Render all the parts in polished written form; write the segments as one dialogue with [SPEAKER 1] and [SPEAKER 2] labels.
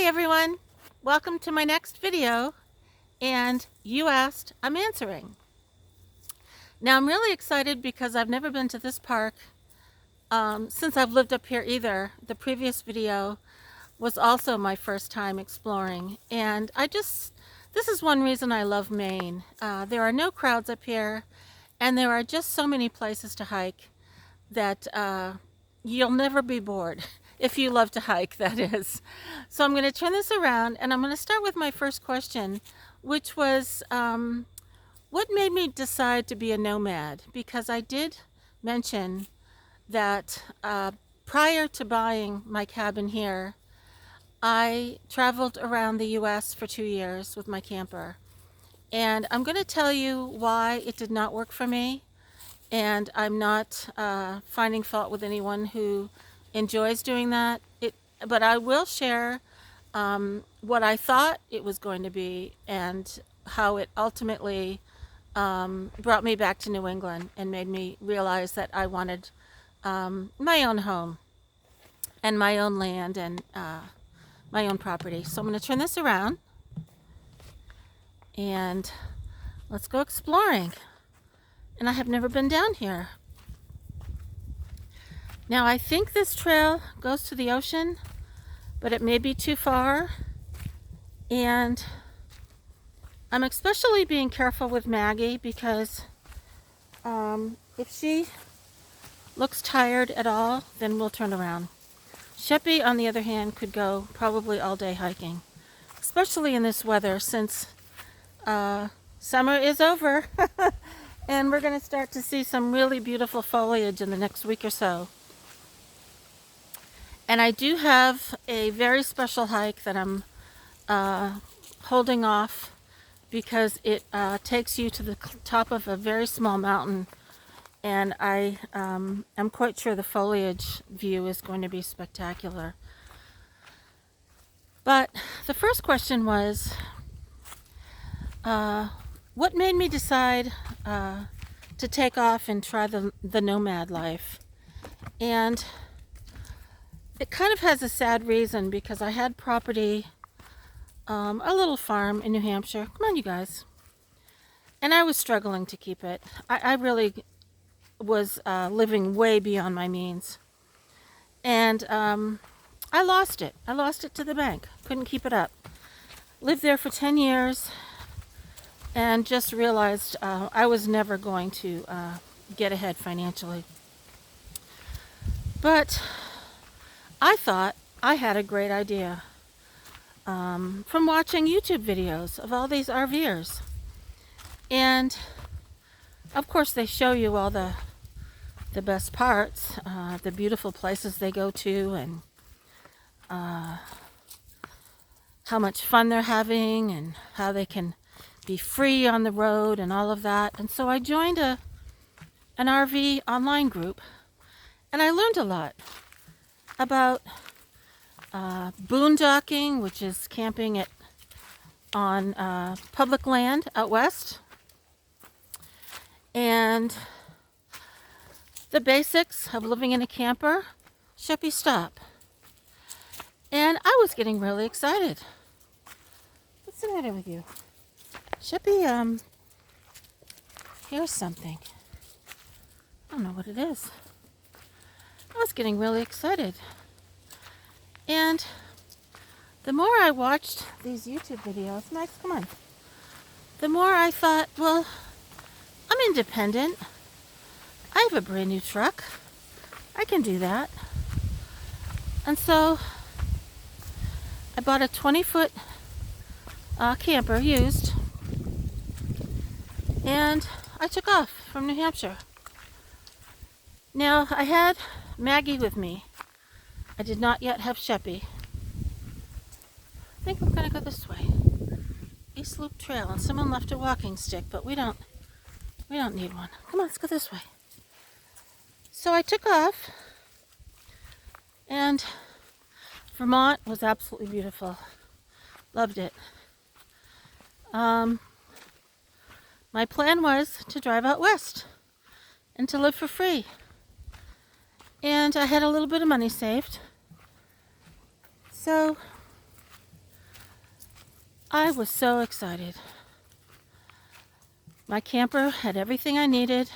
[SPEAKER 1] Hi everyone, welcome to my next video, and you asked, I'm answering. Now I'm really excited because I've never been to this park since I've lived up here either. The previous video was also my first time exploring, and this is one reason I love Maine. There are no crowds up here, and there are just so many places to hike that you'll never be bored. If you love to hike, that is. So I'm going to turn this around, and I'm going to start with my first question, which was, what made me decide to be a nomad? Because I did mention that prior to buying my cabin here, I traveled around the US for 2 years with my camper. And I'm going to tell you why it did not work for me. And I'm not finding fault with anyone who enjoys doing that. But I will share what I thought it was going to be and how it ultimately brought me back to New England and made me realize that I wanted my own home and my own land and my own property. So I'm going to turn this around and let's go exploring. And I have never been down here. Now I think this trail goes to the ocean, but it may be too far. And I'm especially being careful with Maggie because if she looks tired at all, then we'll turn around. Sheppy, on the other hand, could go probably all day hiking, especially in this weather since summer is over. And we're going to start to see some really beautiful foliage in the next week or so. And I do have a very special hike that I'm holding off because it takes you to the top of a very small mountain. And I'm quite sure the foliage view is going to be spectacular. But the first question was, what made me decide to take off and try the nomad life? And it kind of has a sad reason because I had property, a little farm in New Hampshire. Come on, you guys. And I was struggling to keep it. I really was living way beyond my means. And I lost it. I lost it to the bank. Couldn't keep it up. Lived there for 10 years. And just realized I was never going to get ahead financially. But I thought I had a great idea from watching YouTube videos of all these RVers. And of course they show you all the best parts, the beautiful places they go to, and how much fun they're having and how they can be free on the road and all of that. And so I joined an RV online group, and I learned a lot about boondocking, which is camping on public land out west, and the basics of living in a camper. Sheppy, stop. And I was getting really excited. What's the matter with you? Sheppy, here's something. I don't know what it is. I was getting really excited. And the more I watched these YouTube videos, Max, come on. The more I thought, well, I'm independent. I have a brand new truck. I can do that. And so I bought a 20-foot camper, used. And I took off from New Hampshire. Now, I had Maggie with me. I did not yet have Sheppy. I think we're going to go this way. East Loop Trail, and someone left a walking stick, but we don't need one. Come on, let's go this way. So I took off, and Vermont was absolutely beautiful. Loved it. My plan was to drive out west and to live for free. And I had a little bit of money saved. So I was so excited. My camper had everything I needed.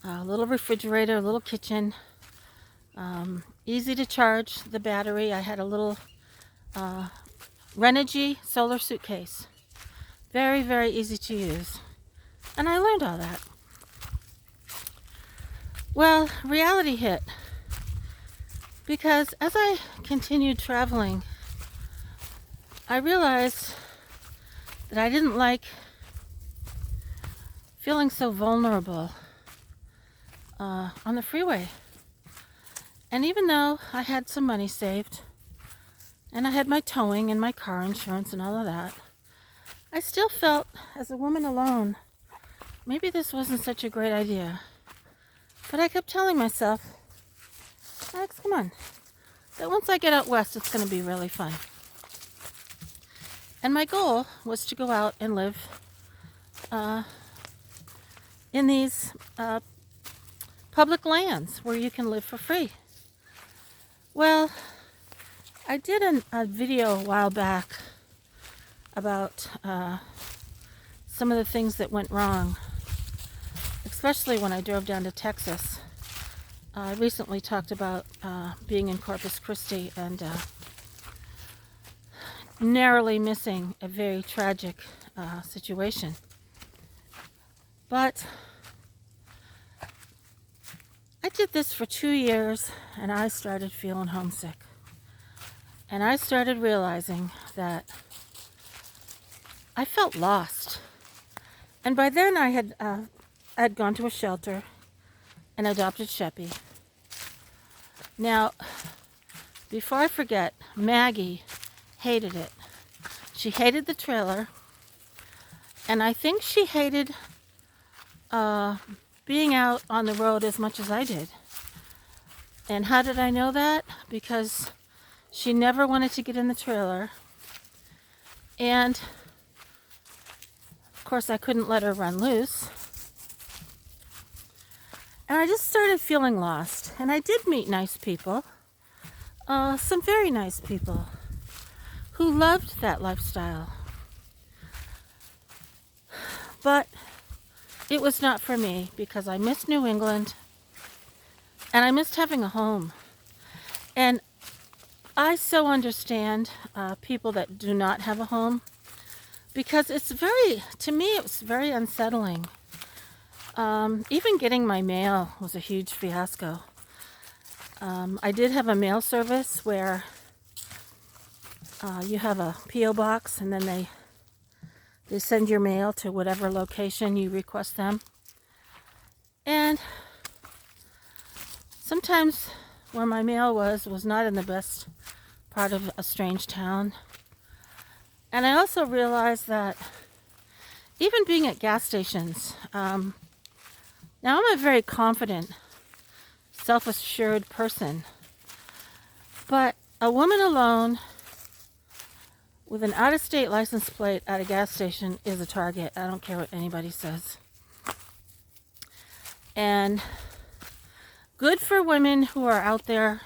[SPEAKER 1] A little refrigerator, a little kitchen. Easy to charge the battery. I had a little Renogy solar suitcase. Very, very easy to use. And I learned all that. Well, reality hit. Because as I continued traveling, I realized that I didn't like feeling so vulnerable on the freeway. And even though I had some money saved, and I had my towing and my car insurance and all of that, I still felt, as a woman alone, maybe this wasn't such a great idea. But I kept telling myself, Alex, come on, that once I get out west, it's going to be really fun. And my goal was to go out and live in these public lands where you can live for free. Well, I did a video a while back about some of the things that went wrong, especially when I drove down to Texas. I recently talked about being in Corpus Christi and narrowly missing a very tragic situation. But I did this for 2 years and I started feeling homesick. And I started realizing that I felt lost. And by then I had gone to a shelter and adopted Sheppy. Now, before I forget, Maggie hated it. She hated the trailer, and I think she hated being out on the road as much as I did. And how did I know that? Because she never wanted to get in the trailer, and of course I couldn't let her run loose. And I just started feeling lost. And I did meet nice people, some very nice people who loved that lifestyle. But it was not for me because I missed New England and I missed having a home. And I so understand people that do not have a home because to me, it was very unsettling. Even getting my mail was a huge fiasco. I did have a mail service where you have a P.O. box and then they send your mail to whatever location you request them. And sometimes where my mail was not in the best part of a strange town. And I also realized that even being at gas stations, now I'm a very confident, self-assured person, but a woman alone with an out-of-state license plate at a gas station is a target. I don't care what anybody says. And good for women who are out there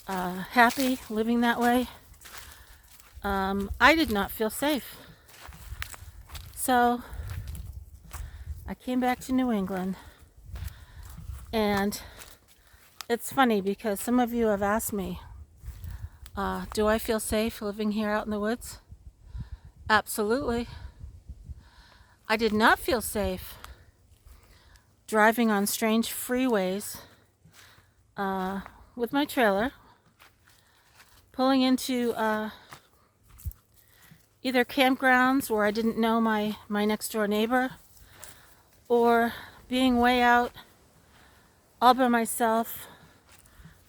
[SPEAKER 1] happy living that way. I did not feel safe. So I came back to New England, and it's funny because some of you have asked me, do I feel safe living here out in the woods? Absolutely. I did not feel safe driving on strange freeways with my trailer, pulling into either campgrounds where I didn't know my next door neighbor, or being way out all by myself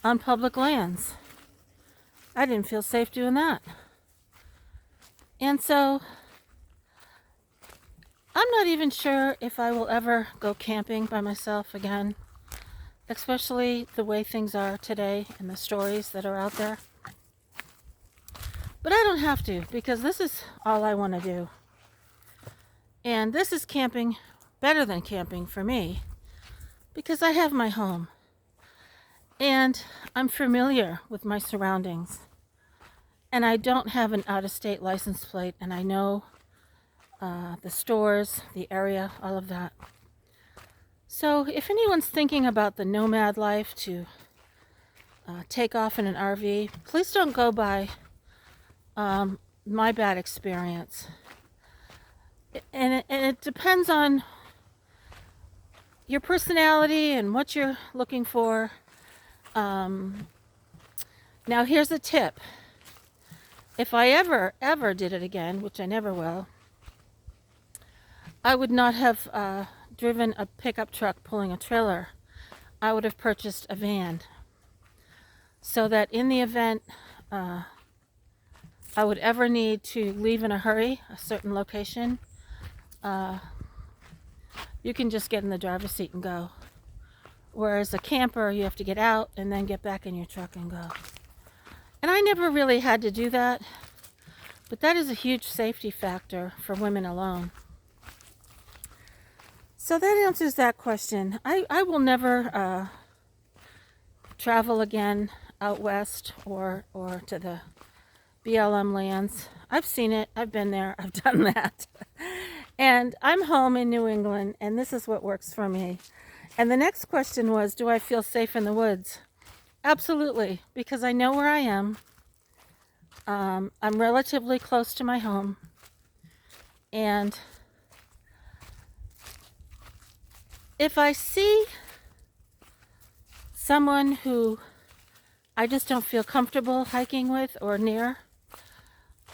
[SPEAKER 1] on public lands. I didn't feel safe doing that. And so I'm not even sure if I will ever go camping by myself again, especially the way things are today and the stories that are out there. But I don't have to, because this is all I want to do. And this is camping, better than camping for me, because I have my home. And I'm familiar with my surroundings. and I don't have an out-of-state license plate, and I know the stores, the area, all of that. So if anyone's thinking about the nomad life, to take off in an RV, please don't go by my bad experience. And it depends on your personality and what you're looking for. Now here's a tip. If I ever did it again, which I never will, I would not have driven a pickup truck pulling a trailer. I would have purchased a van, so that in the event I would ever need to leave in a hurry a certain location, you can just get in the driver's seat and go. Whereas a camper, you have to get out and then get back in your truck and go. And I never really had to do that, but that is a huge safety factor for women alone. So that answers that question. I will never travel again out west or to the BLM lands. I've seen it. I've been there. I've done that. And I'm home in New England, and this is what works for me. And the next question was, do I feel safe in the woods? Absolutely, because I know where I am. I'm relatively close to my home. And if I see someone who I just don't feel comfortable hiking with or near,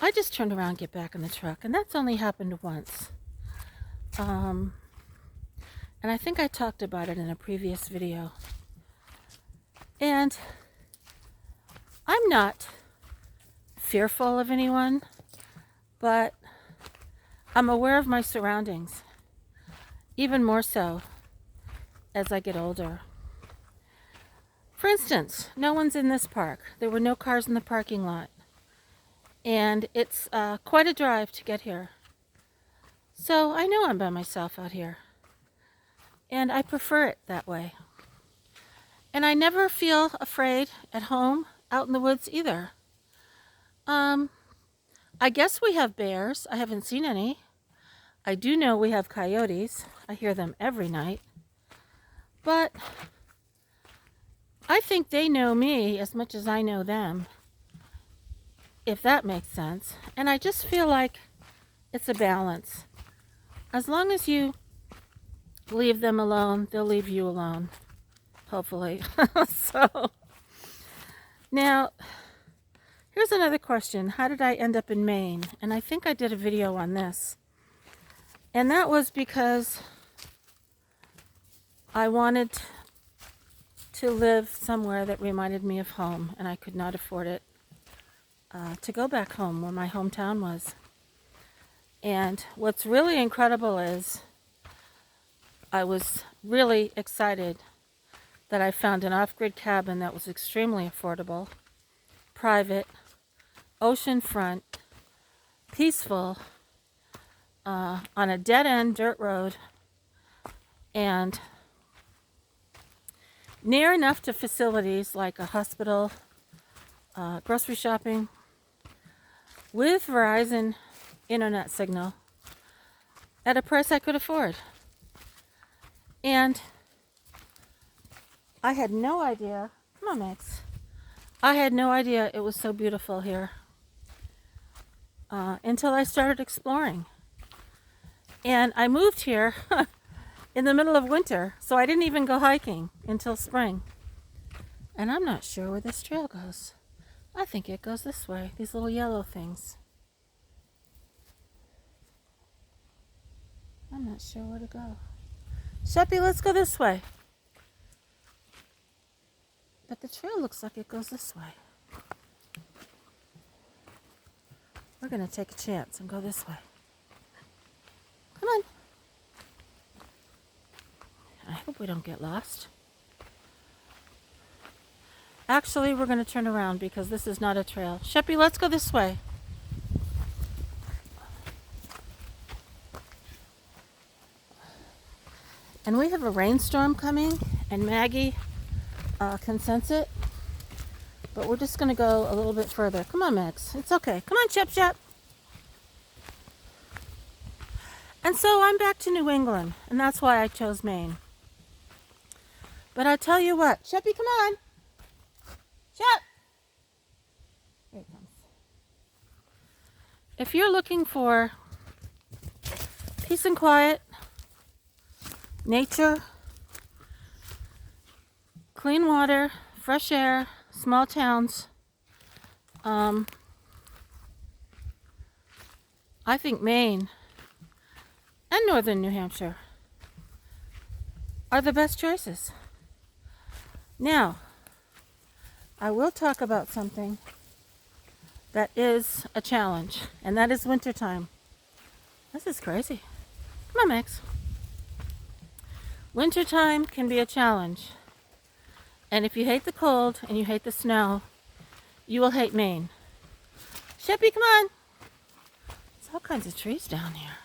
[SPEAKER 1] I just turn around and get back in the truck. And that's only happened once. And I think I talked about it in a previous video. And I'm not fearful of anyone, but I'm aware of my surroundings, even more so as I get older. For instance, no one's in this park. There were no cars in the parking lot. And it's quite a drive to get here. So I know I'm by myself out here. And I prefer it that way. And I never feel afraid at home, out in the woods either. I guess we have bears. I haven't seen any. I do know we have coyotes. I hear them every night. But I think they know me as much as I know them, if that makes sense. And I just feel like it's a balance. As long as you leave them alone, they'll leave you alone, hopefully. So now here's another question. How did I end up in Maine? And I think I did a video on this. And that was because I wanted to live somewhere that reminded me of home, and I could not afford it to go back home where my hometown was. And what's really incredible is I was really excited that I found an off-grid cabin that was extremely affordable, private, oceanfront, peaceful, on a dead-end dirt road, and near enough to facilities like a hospital, grocery shopping, with Verizon internet signal at a price I could afford. And I had no idea, come on Max, I had no idea it was so beautiful here until I started exploring. And I moved here in the middle of winter, so I didn't even go hiking until spring. And I'm not sure where this trail goes. I think it goes this way, these little yellow things. I'm not sure where to go. Sheppy, let's go this way. But the trail looks like it goes this way. We're going to take a chance and go this way. Come on. I hope we don't get lost. Actually, we're going to turn around because this is not a trail. Sheppy, let's go this way. And we have a rainstorm coming, and Maggie can sense it. But we're just going to go a little bit further. Come on, Max. It's okay. Come on, Shep Shep. And so I'm back to New England, and that's why I chose Maine. But I tell you what, Sheppy, come on. Shep. Here it comes. If you're looking for peace and quiet, nature, clean water, fresh air, small towns, I think Maine and northern New Hampshire are the best choices. Now, I will talk about something that is a challenge, and that is wintertime. This is crazy. Come on, Max. Wintertime can be a challenge. And if you hate the cold and you hate the snow, you will hate Maine. Sheppy, come on. There's all kinds of trees down here.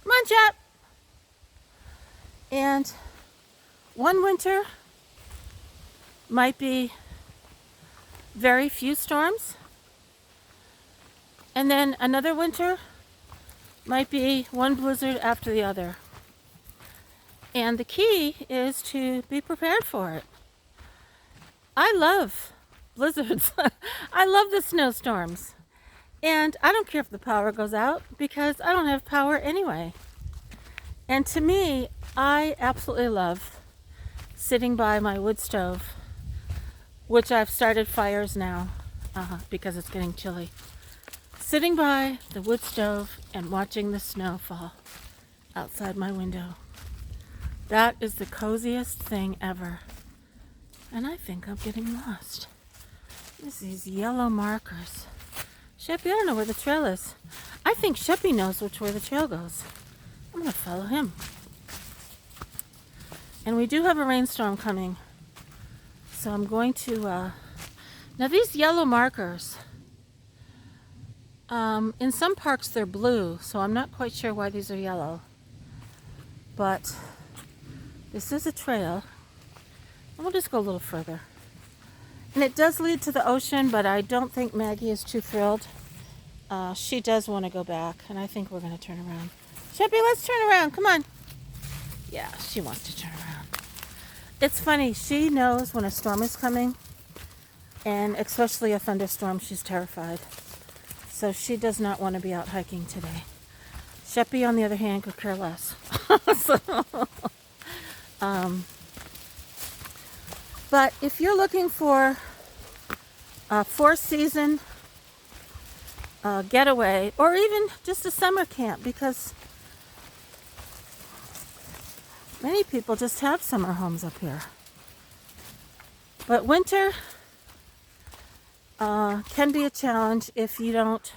[SPEAKER 1] Come on, Shep. And one winter might be very few storms. And then another winter might be one blizzard after the other. And the key is to be prepared for it. I love blizzards. I love the snowstorms. And I don't care if the power goes out because I don't have power anyway. And to me, I absolutely love sitting by my wood stove, which I've started fires now because it's getting chilly. Sitting by the wood stove and watching the snow fall outside my window. That is the coziest thing ever. And I think I'm getting lost. There's these yellow markers. Sheppy, I don't know where the trail is. I think Sheppy knows which way the trail goes. I'm going to follow him. And we do have a rainstorm coming. So I'm going to... Now these yellow markers, in some parks they're blue, so I'm not quite sure why these are yellow. But this is a trail. And we'll just go a little further. And it does lead to the ocean, but I don't think Maggie is too thrilled. She does want to go back, and I think we're going to turn around. Sheppy, let's turn around. Come on. Yeah, she wants to turn around. It's funny. She knows when a storm is coming, and especially a thunderstorm, she's terrified. So she does not want to be out hiking today. Sheppy, on the other hand, could care less. But if you're looking for a four-season getaway, or even just a summer camp, because many people just have summer homes up here. But winter can be a challenge if you don't,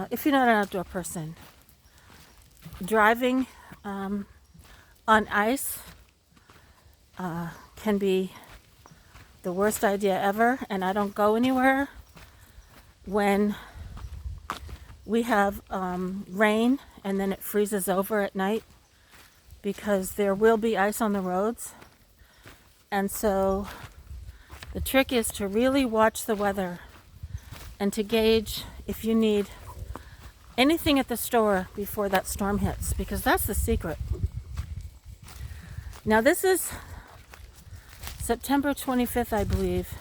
[SPEAKER 1] if you're not an outdoor person. Driving on ice can be the worst idea ever, and I don't go anywhere when we have rain and then it freezes over at night, because there will be ice on the roads. And so the trick is to really watch the weather and to gauge if you need anything at the store before that storm hits, because that's the secret. Now this is September 25th, I believe,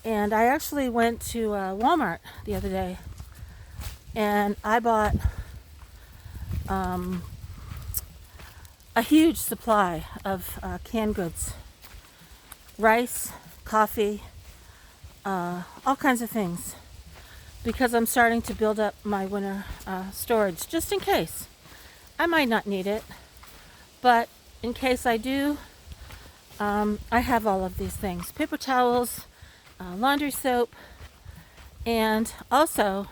[SPEAKER 1] and I actually went to Walmart the other day, and I bought a huge supply of canned goods, rice, coffee, all kinds of things, because I'm starting to build up my winter storage, just in case. I might not need it, but in case I do, I have all of these things. Paper towels, laundry soap, and also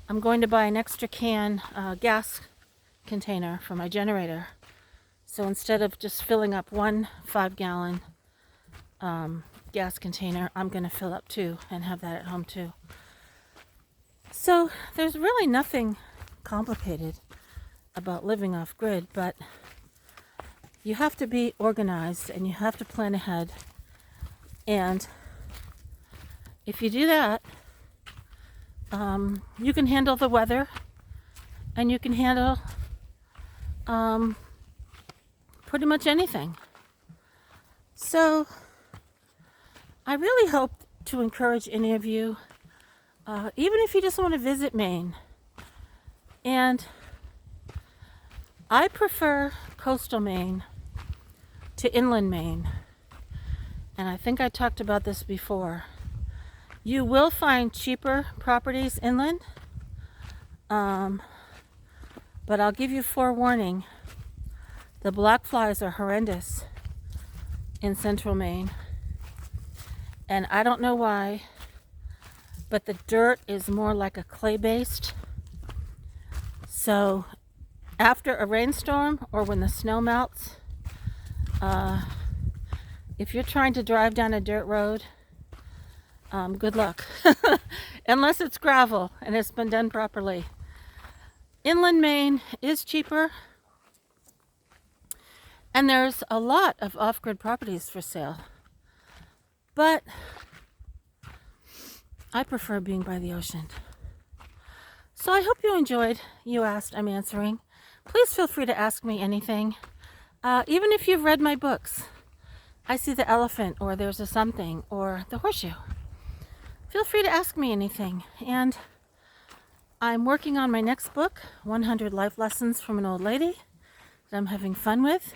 [SPEAKER 1] I'm going to buy an extra can gas container for my generator. So instead of just filling up one 5-gallon gas container, I'm going to fill up 2 and have that at home too. So there's really nothing complicated about living off grid, but you have to be organized and you have to plan ahead. And if you do that, you can handle the weather and you can handle pretty much anything. So I really hope to encourage any of you, even if you just want to visit Maine. And I prefer coastal Maine to inland Maine. And I think I talked about this before. You will find cheaper properties inland, but I'll give you forewarning. The black flies are horrendous in central Maine. And I don't know why, but the dirt is more like a clay-based. So after a rainstorm or when the snow melts, if you're trying to drive down a dirt road, good luck. Unless it's gravel and it's been done properly. Inland Maine is cheaper. And there's a lot of off-grid properties for sale. But I prefer being by the ocean. So I hope you enjoyed You Asked, I'm Answering. Please feel free to ask me anything. Even if you've read my books. I See the Elephant, or There's a Something, or The Horseshoe. Feel free to ask me anything. And I'm working on my next book, 100 Life Lessons from an Old Lady, that I'm having fun with.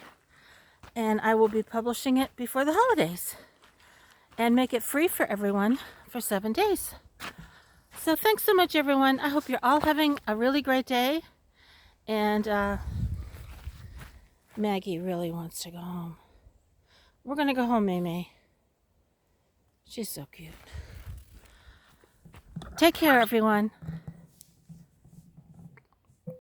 [SPEAKER 1] And I will be publishing it before the holidays. And make it free for everyone for 7 days. So thanks so much, everyone. I hope you're all having a really great day. And Maggie really wants to go home. We're going to go home, May. She's so cute. Take care, everyone.